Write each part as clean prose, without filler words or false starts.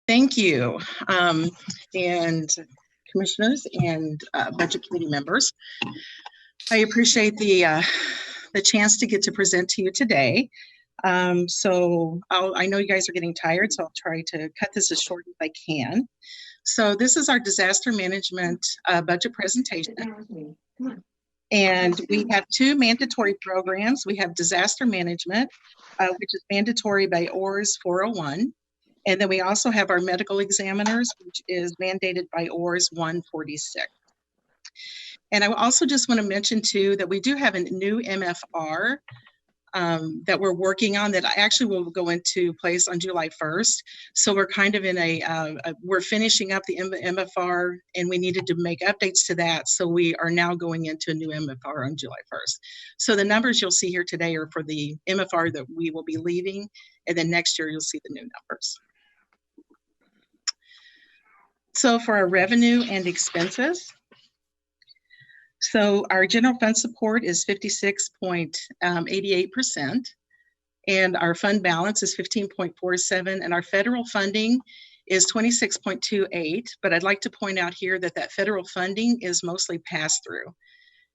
Thank you, and commissioners and budget committee members. I appreciate the chance to get to present to you today. I know you guys are getting tired, so I'll try to cut this as short as I can. So this is our disaster management budget presentation. And we have two mandatory programs. We have disaster management, which is mandatory by ORS 401. And then we also have our medical examiners, which is mandated by ORS 146. And I also just want to mention too that we do have a new MFR that we're working on that actually will go into place on July 1st. So we're kind of in we're finishing up the MFR and we needed to make updates to that. So we are now going into a new MFR on July 1st. So the numbers you'll see here today are for the MFR that we will be leaving. And then next year you'll see the new numbers. So for our revenue and expenses, so our general fund support is 56.88%, and our fund balance is 15.47, and our federal funding is 26.28. But I'd like to point out here that that federal funding is mostly pass through.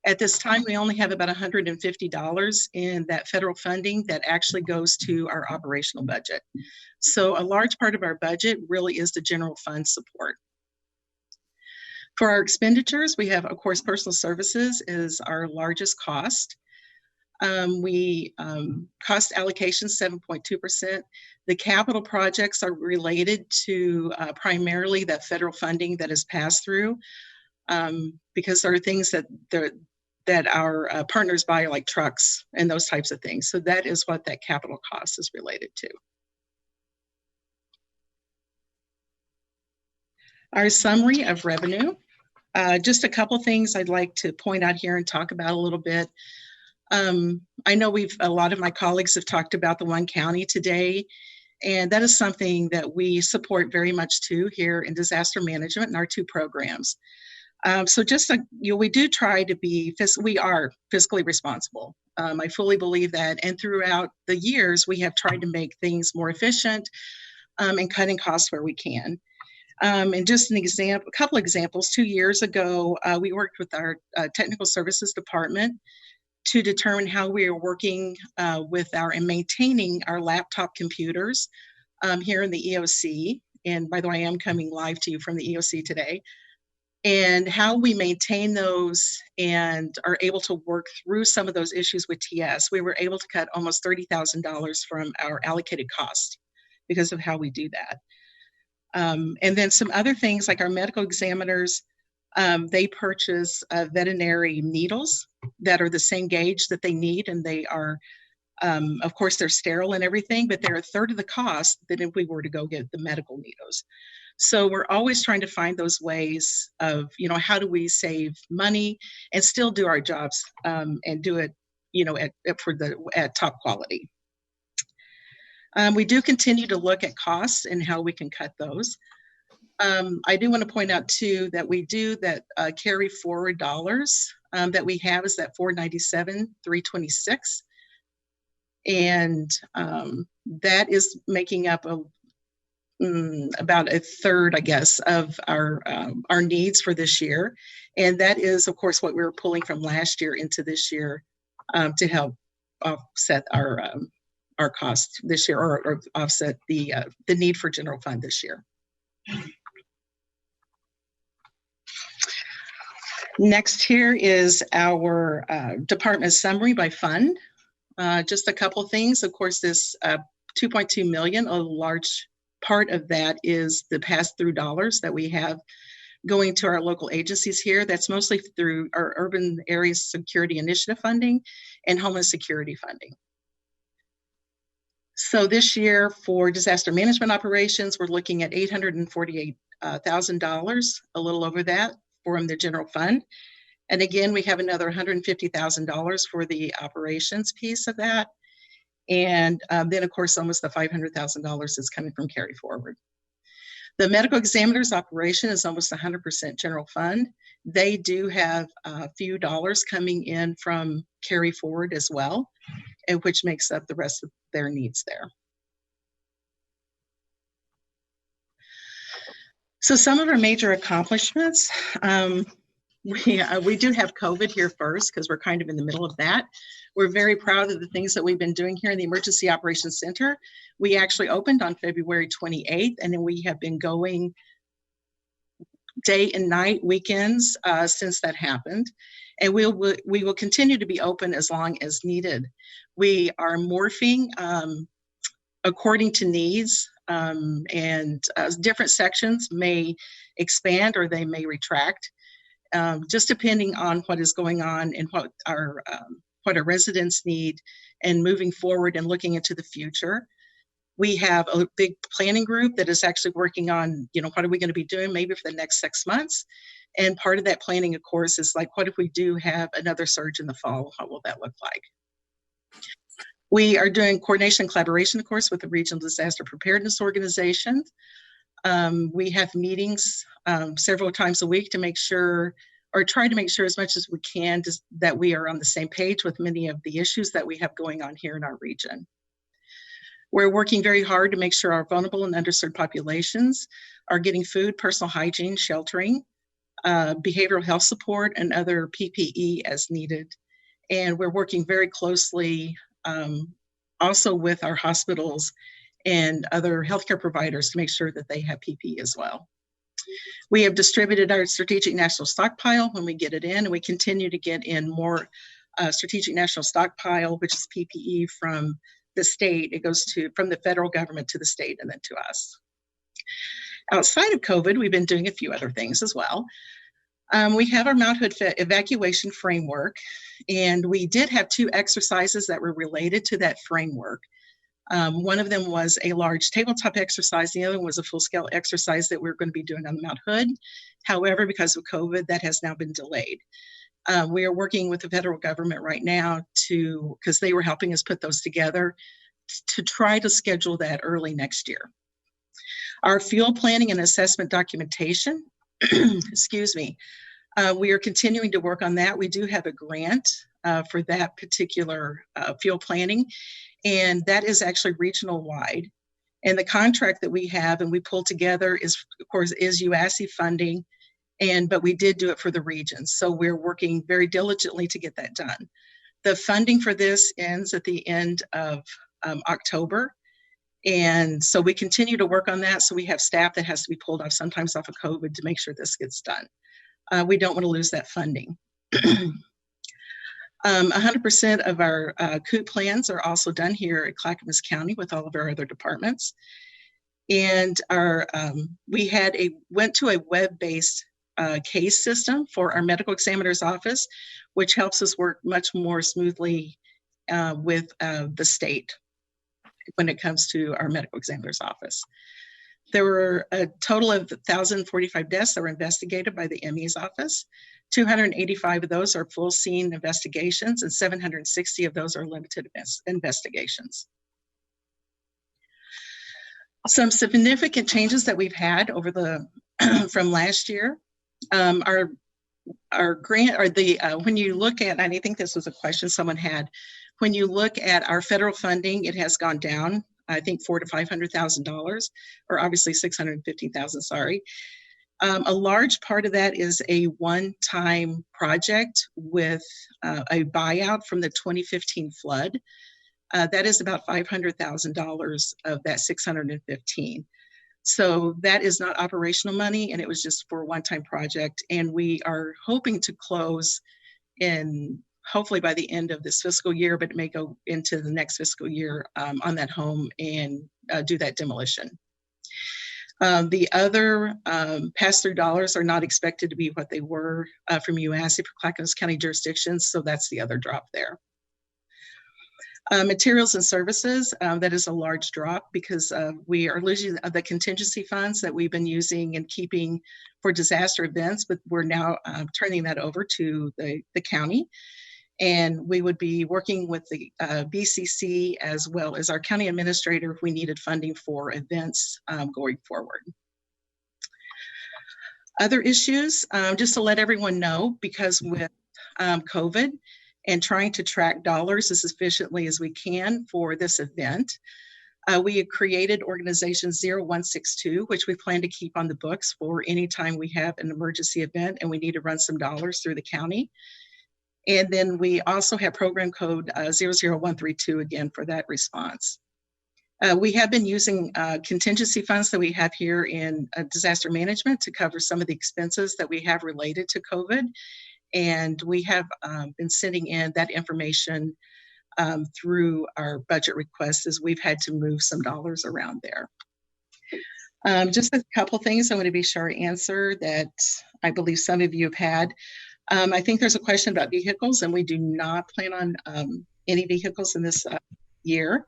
At this time, we only have about $150 in that federal funding that actually goes to our operational budget. So a large part of our budget really is the general fund support. For our expenditures, we have, of course, personal services is our largest cost. Cost allocation 7.2%. The capital projects are related to primarily that federal funding that is passed through, because there are things that our partners buy, like trucks and those types of things. So that is what that capital cost is related to. Our summary of revenue. Just a couple things I'd like to point out here and talk about a little bit. I know a lot of my colleagues have talked about the one county today, and that is something that we support very much too here in disaster management in our two programs. So just, we do try to be, we are fiscally responsible. I fully believe that, and throughout the years, we have tried to make things more efficient and cutting costs where we can. And just a couple examples, 2 years ago, we worked with our technical services department to determine how we are working with and maintaining our laptop computers here in the EOC. And by the way, I am coming live to you from the EOC today. And how we maintain those and are able to work through some of those issues with TS. We were able to cut almost $30,000 from our allocated cost because of how we do that. And then some other things like our medical examiners, they purchase veterinary needles that are the same gauge that they need, and they are, of course, they're sterile and everything, but they're a third of the cost than if we were to go get the medical needles. So we're always trying to find those ways of, how do we save money and still do our jobs and do it, at top quality. We do continue to look at costs and how we can cut those. I do want to point out too that we do that carry forward dollars that we have is that $497,326, and that is making up about a third, I guess, of our needs for this year, and that is, of course, what we were pulling from last year into this year to help offset our costs this year, or offset the need for general fund this year. Next here is our department summary by fund. Just a couple things. Of course, this $2.2 million, a large part of that is the pass-through dollars that we have going to our local agencies here. That's mostly through our Urban Areas Security Initiative funding and Homeland Security funding. So this year for disaster management operations, we're looking at $848,000, a little over that from the general fund. And again, we have another $150,000 for the operations piece of that. And then of course, almost the $500,000 is coming from carry forward. The medical examiner's operation is almost 100% general fund. They do have a few dollars coming in from carry forward as well, and which makes up the rest of their needs there. So some of our major accomplishments, we do have COVID here first because we're kind of in the middle of that. We're very proud of the things that we've been doing here in the Emergency Operations Center. We actually opened on February 28th, and then we have been going day and night, weekends, since that happened. And we will continue to be open as long as needed. We are morphing according to needs, and different sections may expand or they may retract, just depending on what is going on and what our residents need, and moving forward and looking into the future. We have a big planning group that is actually working on, what are we going to be doing maybe for the next 6 months? And part of that planning, of course, is like, what if we do have another surge in the fall? What will that look like? We are doing coordination and collaboration, of course, with the Regional Disaster Preparedness Organization. We have meetings several times a week to make sure, or try to make sure as much as we can, that we are on the same page with many of the issues that we have going on here in our region. We're working very hard to make sure our vulnerable and underserved populations are getting food, personal hygiene, sheltering, behavioral health support, and other PPE as needed. And we're working very closely also with our hospitals and other healthcare providers to make sure that they have PPE as well. We have distributed our strategic national stockpile when we get it in, and we continue to get in more strategic national stockpile, which is PPE from the state. It goes from the federal government to the state and then to us. Outside of COVID, we've been doing a few other things as well. We have our Mount Hood evacuation framework, and we did have 2 exercises that were related to that framework. One of them was a large tabletop exercise. The other one was a full-scale exercise that we we're going to be doing on Mount Hood. However, because of COVID, that has now been delayed. We are working with the federal government right now because they were helping us put those together, to try to schedule that early next year. Our field planning and assessment documentation, excuse me, we are continuing to work on that. We do have a grant for that particular field planning, and that is actually regional wide. And the contract that we have and we pulled together is, of course, is UASI funding, but we did do it for the regions. So we're working very diligently to get that done. The funding for this ends at the end of October. And so we continue to work on that. So we have staff that has to be pulled off sometimes off of COVID to make sure this gets done. We don't want to lose that funding. 100% of our COOP plans are also done here at Clackamas County with all of our other departments. And we went to a web-based case system for our medical examiner's office, which helps us work much more smoothly with the state when it comes to our medical examiner's office. There were a total of 1,045 deaths that were investigated by the ME's office. 285 of those are full scene investigations, and 760 of those are limited investigations. Some significant changes that we've had over from last year. Our grant, or when you look at, and I think this was a question someone had, when you look at our federal funding, it has gone down, I think $400,000 to $500,000, or obviously $650,000, sorry. A large part of that is a one-time project with a buyout from the 2015 flood. That is about $500,000 of that $615,000. So that is not operational money, and it was just for a one-time project. And we are hoping to close hopefully by the end of this fiscal year, but it may go into the next fiscal year on that home and do that demolition. The other pass-through dollars are not expected to be what they were from UASI for Clackamas County jurisdictions, so that's the other drop there. Materials and services, that is a large drop because we are losing the contingency funds that we've been using and keeping for disaster events, but we're now turning that over to the county. And we would be working with the BCC as well as our county administrator if we needed funding for events going forward. Other issues, just to let everyone know, because with COVID and trying to track dollars as efficiently as we can for this event, We had created organization 0162, which we plan to keep on the books for any time we have an emergency event and we need to run some dollars through the county. And then we also have program code 00132 again for that response. We have been using contingency funds that we have here in disaster management to cover some of the expenses that we have related to COVID. And we have been sending in that information through our budget requests as we've had to move some dollars around there. Just a couple things I want to be sure I answer that I believe some of you have had. I think there's a question about vehicles, and we do not plan on any vehicles in this year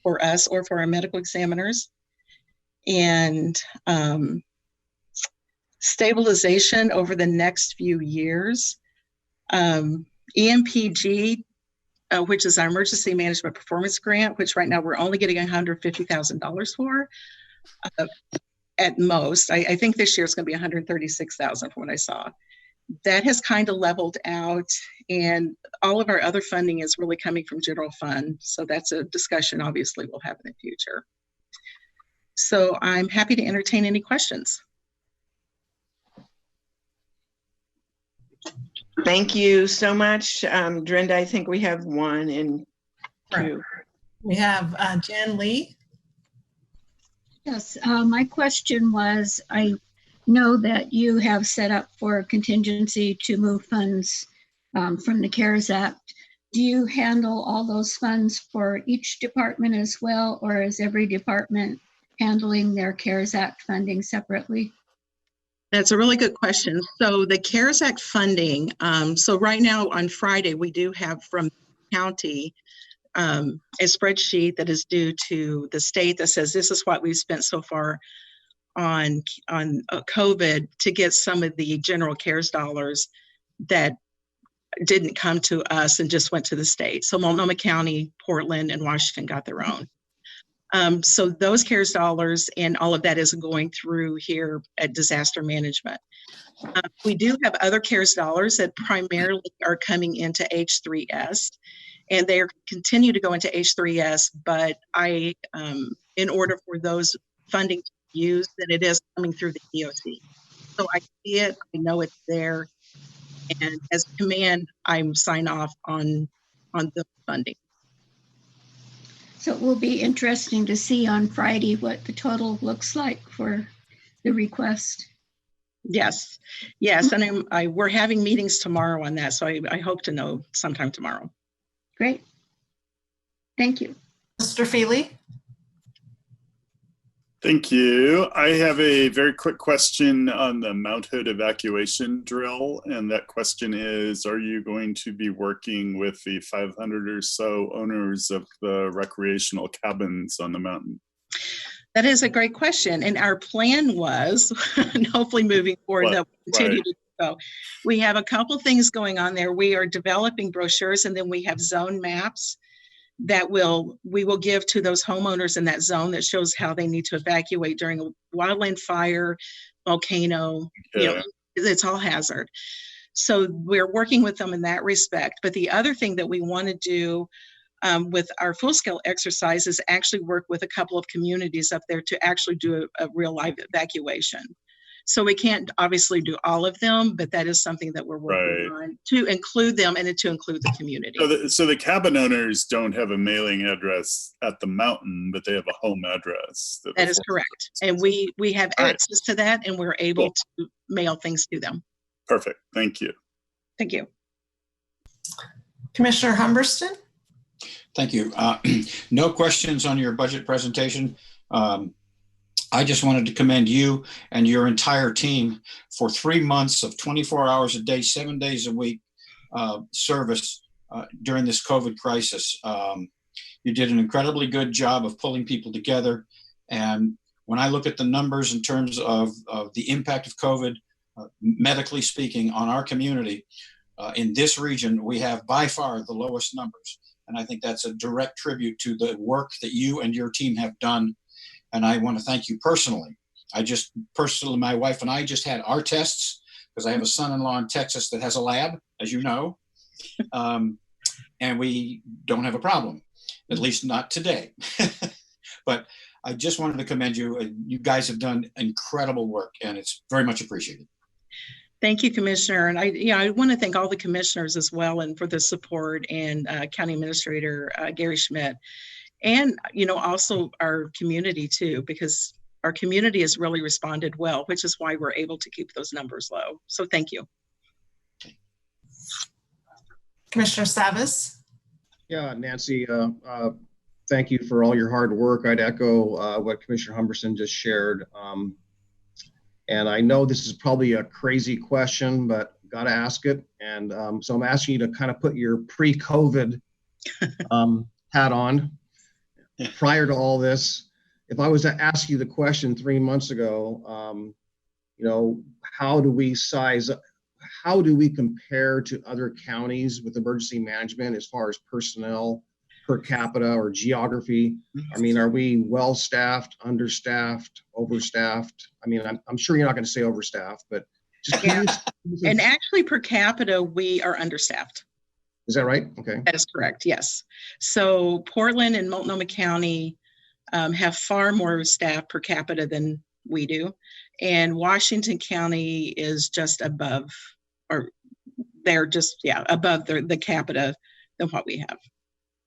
for us or for our medical examiners. And stabilization over the next few years. EMPG, which is our Emergency Management Performance Grant, which right now we're only getting $150,000 for at most. I think this year it's going to be $136,000 from what I saw. That has kind of leveled out, and all of our other funding is really coming from general fund. So that's a discussion obviously we'll have in the future. So I'm happy to entertain any questions. Thank you so much. Drenda, I think we have one and two. We have Jan Lee. Yes, my question was, I know that you have set up for contingency to move funds from the CARES Act. Do you handle all those funds for each department as well, or is every department handling their CARES Act funding separately? That's a really good question. So the CARES Act funding, so right now on Friday, we do have from the county a spreadsheet that is due to the state that says this is what we've spent so far on COVID to get some of the general CARES dollars that didn't come to us and just went to the state. So Multnomah County, Portland, and Washington got their own. So those CARES dollars and all of that is going through here at disaster management. We do have other CARES dollars that primarily are coming into H3S, and they continue to go into H3S, but in order for those funding to be used, then it is coming through the EOC. So I see it, I know it's there, and as command, I'm sign off on the funding. So it will be interesting to see on Friday what the total looks like for the request. Yes, and we're having meetings tomorrow on that, so I hope to know sometime tomorrow. Great, thank you. Mr. Feely. Thank you. I have a very quick question on the Mount Hood evacuation drill. And that question is, are you going to be working with the 500 or so owners of the recreational cabins on the mountain? That is a great question. And our plan was, and hopefully moving forward, that we'll continue to go. We have a couple things going on there. We are developing brochures, and then we have zone maps that we will give to those homeowners in that zone that shows how they need to evacuate during a wildland fire, volcano, it's all hazard. So we're working with them in that respect. But the other thing that we want to do with our full-scale exercise is actually work with a couple of communities up there to actually do a real live evacuation. So we can't obviously do all of them, but that is something that we're working on to include them and to include the community. So the cabin owners don't have a mailing address at the mountain, but they have a home address. That is correct. And we have access to that, and we're able to mail things to them. Perfect. Thank you. Thank you. Commissioner Humberston. Thank you. No questions on your budget presentation. I just wanted to commend you and your entire team for 3 months of 24 hours a day, 7 days a week service during this COVID crisis. You did an incredibly good job of pulling people together. And when I look at the numbers in terms of the impact of COVID, medically speaking, on our community, in this region, we have by far the lowest numbers. And I think that's a direct tribute to the work that you and your team have done. And I want to thank you personally. My wife and I just had our tests because I have a son-in-law in Texas that has a lab, as you know, and we don't have a problem, at least not today. but I just wanted to commend you. You guys have done incredible work, and it's very much appreciated. Thank you, Commissioner. And I want to thank all the commissioners as well, and for the support, and County Administrator Gary Schmidt, and also our community too, because our community has really responded well, which is why we're able to keep those numbers low. So thank you. Commissioner Savas. Yeah, Nancy, thank you for all your hard work. I'd echo what Commissioner Humberson just shared. And I know this is probably a crazy question, but got to ask it. And so I'm asking you to kind of put your pre-COVID hat on. Prior to all this, if I was to ask you the question 3 months ago, how do we compare to other counties with emergency management as far as personnel per capita or geography? I mean, are we well-staffed, understaffed, overstaffed? I mean, I'm sure you're not going to say overstaffed, but just And actually per capita, we are understaffed. Is that right? Okay. That is correct, yes. So Portland and Multnomah County have far more staff per capita than we do. And Washington County is just above, or they're just, above the capita than what we have.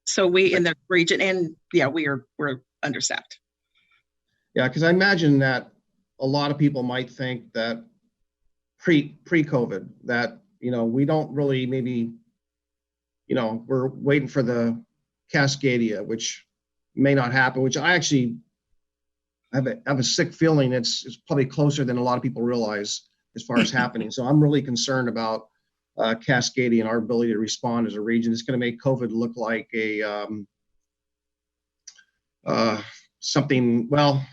So we in the region, and we're understaffed. Yeah, because I imagine that a lot of people might think that pre-COVID that, we don't really maybe, we're waiting for the Cascadia, which may not happen, which I actually have a sick feeling it's probably closer than a lot of people realize as far as happening. So I'm really concerned about Cascadia and our ability to respond as a region. It's going to make COVID look like a something. Well,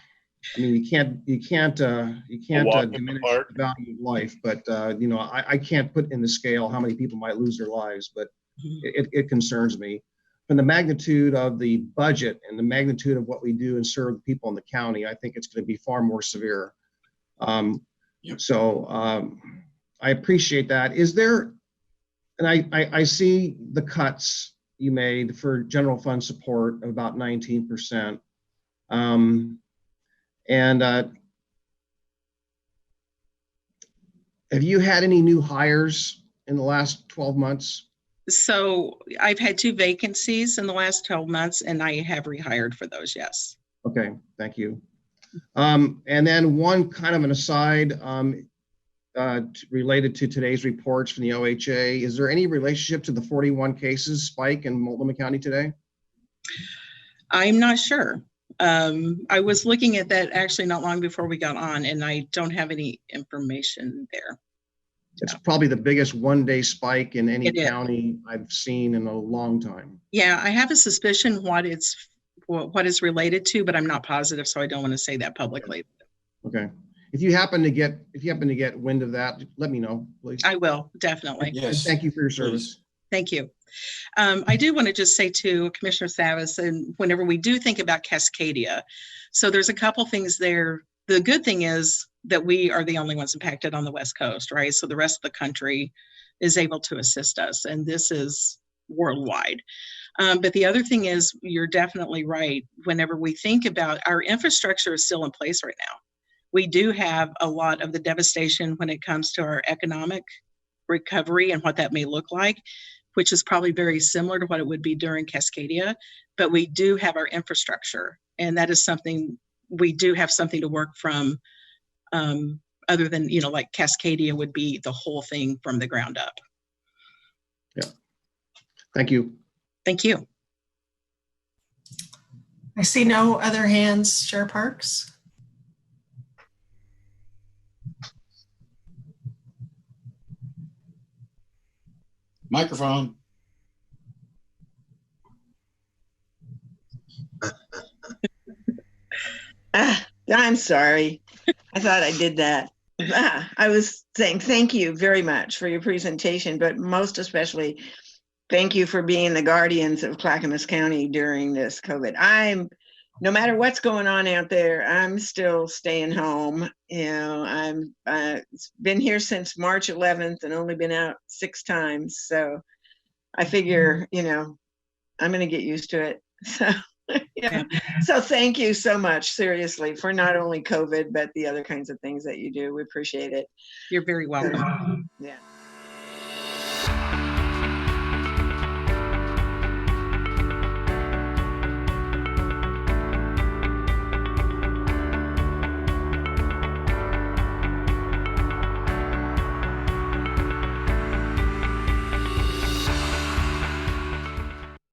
I mean, you can't diminish the value of life, but I can't put in the scale how many people might lose their lives, but it concerns me. From the magnitude of the budget and the magnitude of what we do and serve the people in the county, I think it's going to be far more severe. So I appreciate that. Is there, and I see the cuts you made for general fund support of about 19%. Have you had any new hires in the last 12 months? So I've had 2 vacancies in the last 12 months, and I have rehired for those, yes. Okay, thank you. And then one kind of an aside related to today's reports from the OHA. Is there any relationship to the 41 cases spike in Multnomah County today? I'm not sure. I was looking at that actually not long before we got on, and I don't have any information there. It's probably the biggest one-day spike in any county I've seen in a long time. Yeah, I have a suspicion what it's related to, but I'm not positive, so I don't want to say that publicly. Okay. If you happen to get wind of that, let me know, please. I will, definitely. Yes. Thank you for your service. Please. Thank you. I do want to just say to Commissioner Savas, and whenever we do think about Cascadia, so there's a couple things there. The good thing is that we are the only ones impacted on the West Coast, right? So the rest of the country is able to assist us, and this is worldwide. But the other thing is, you're definitely right. Whenever we think about our infrastructure is still in place right now. We do have a lot of the devastation when it comes to our economic recovery and what that may look like, which is probably very similar to what it would be during Cascadia, but we do have our infrastructure, and that is something we do have something to work from, other than, like Cascadia would be the whole thing from the ground up. Yeah. Thank you. Thank you. I see no other hands, Chair Parks. Microphone. I'm sorry. I thought I did that. I was saying thank you very much for your presentation, but most especially, thank you for being the guardians of Clackamas County during this COVID. No matter what's going on out there, I'm still staying home. I've been here since March 11th and only been out 6 times. So I figure, I'm going to get used to it. So Yeah. So thank you so much, seriously, for not only COVID, but the other kinds of things that you do. We appreciate it. You're very welcome. Yeah.